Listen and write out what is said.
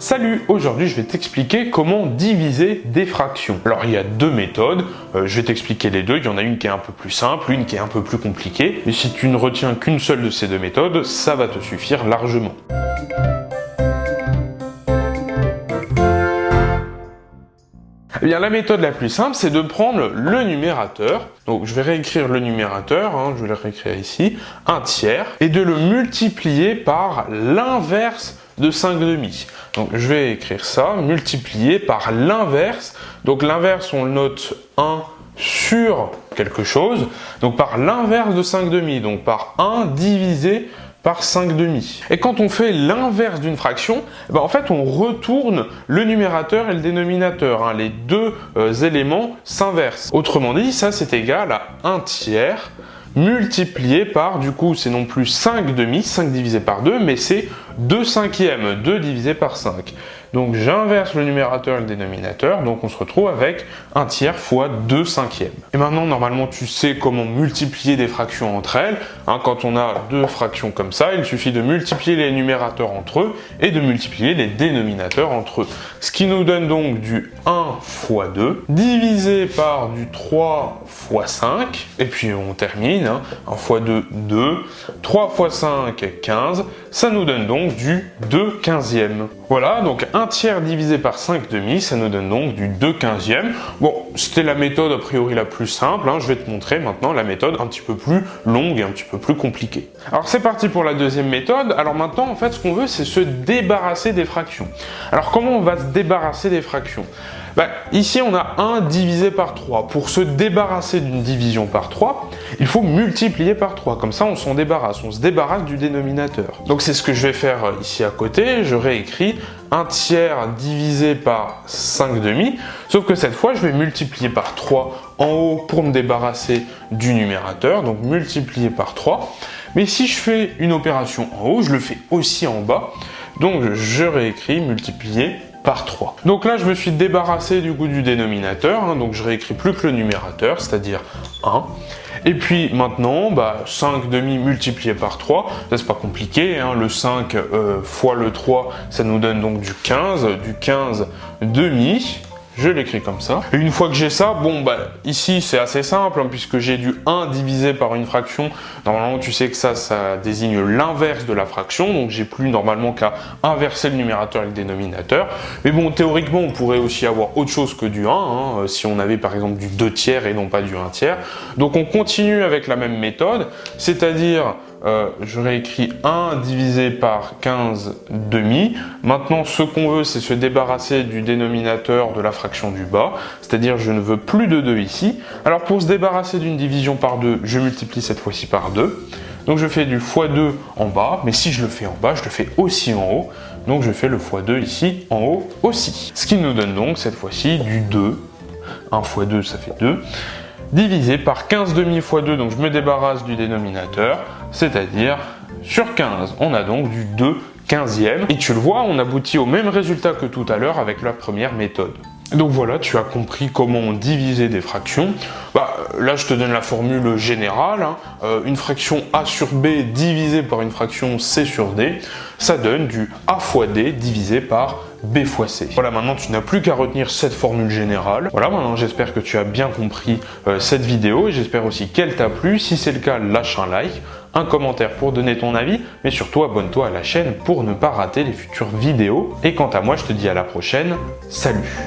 Salut, aujourd'hui je vais t'expliquer comment diviser des fractions. Alors il y a deux méthodes, je vais t'expliquer les deux, il y en a une qui est un peu plus simple, une qui est un peu plus compliquée, et si tu ne retiens qu'une seule de ces deux méthodes, ça va te suffire largement. Eh bien, la méthode la plus simple, c'est de prendre le numérateur. Donc, je vais réécrire le numérateur, je vais le réécrire ici, 1 tiers, et de le multiplier par l'inverse de 5 demi. Donc, je vais écrire ça, multiplié par l'inverse. Donc, l'inverse, on le note 1 sur quelque chose. Donc, par l'inverse de 5 demi. Donc, par 1 divisé par 5 demi. Et quand on fait l'inverse d'une fraction, en fait on retourne le numérateur et le dénominateur. Les deux éléments s'inversent. Autrement dit, ça c'est égal à 1 tiers multiplié par, du coup c'est non plus 5 demi, 5 divisé par 2, mais c'est 2 cinquièmes, 2 divisé par 5. Donc j'inverse le numérateur et le dénominateur, donc on se retrouve avec 1 tiers fois 2 cinquièmes. Et maintenant, normalement, tu sais comment multiplier des fractions entre elles. Quand on a deux fractions comme ça, il suffit de multiplier les numérateurs entre eux et de multiplier les dénominateurs entre eux. Ce qui nous donne donc du 1 fois 2, divisé par du 3 fois 5, et puis on termine, 1 fois 2, 2, 3 fois 5, 15, ça nous donne donc du 2 quinzièmes. Voilà, donc 1 tiers divisé par 5 demi, ça nous donne donc du 2 quinzièmes. Bon, c'était la méthode a priori la plus simple, je vais te montrer maintenant la méthode un petit peu plus longue et un petit peu plus compliquée. Alors c'est parti pour la deuxième méthode. Alors maintenant, en fait, ce qu'on veut, c'est se débarrasser des fractions. Alors comment on va se débarrasser des fractions ? Ici, on a 1 divisé par 3. Pour se débarrasser d'une division par 3, il faut multiplier par 3. Comme ça, on s'en débarrasse. On se débarrasse du dénominateur. Donc, c'est ce que je vais faire ici à côté. Je réécris 1 tiers divisé par 5 demi. Sauf que cette fois, je vais multiplier par 3 en haut pour me débarrasser du numérateur. Donc, multiplier par 3. Mais si je fais une opération en haut, je le fais aussi en bas. Donc, je réécris multiplier par 3. Donc là, je me suis débarrassé du coup du dénominateur, donc je réécris plus que le numérateur, c'est-à-dire 1. Et puis maintenant, 5 demi multiplié par 3, ça c'est pas compliqué, le 5 fois le 3, ça nous donne donc du 15 demi. Je l'écris comme ça. Et une fois que j'ai ça, ici c'est assez simple, puisque j'ai du 1 divisé par une fraction. Normalement, tu sais que ça désigne l'inverse de la fraction, donc j'ai plus normalement qu'à inverser le numérateur et le dénominateur. Mais bon, théoriquement, on pourrait aussi avoir autre chose que du 1, si on avait par exemple du 2 tiers et non pas du 1 tiers. Donc on continue avec la même méthode, c'est-à-dire je réécris 1 divisé par 15 demi. Maintenant, ce qu'on veut, c'est se débarrasser du dénominateur de la fraction du bas, c'est-à-dire je ne veux plus de 2 ici. Alors pour se débarrasser d'une division par 2, je multiplie cette fois-ci par 2. Donc je fais du x2 en bas, mais si je le fais en bas, je le fais aussi en haut. Donc je fais le x2 ici en haut aussi. Ce qui nous donne donc cette fois-ci du 2. 1 fois 2, ça fait 2. Divisé par 15 demi fois 2, donc je me débarrasse du dénominateur, c'est-à-dire sur 15, on a donc du 2 quinzièmes. Et tu le vois, on aboutit au même résultat que tout à l'heure avec la première méthode. Donc voilà, tu as compris comment diviser des fractions. Là, je te donne la formule générale. Une fraction a sur b divisée par une fraction c sur d, ça donne du a fois d divisé par b fois c. Voilà, maintenant tu n'as plus qu'à retenir cette formule générale. Voilà, maintenant j'espère que tu as bien compris cette vidéo et j'espère aussi qu'elle t'a plu. Si c'est le cas, lâche un like, un commentaire pour donner ton avis, mais surtout abonne-toi à la chaîne pour ne pas rater les futures vidéos. Et quant à moi, je te dis à la prochaine. Salut!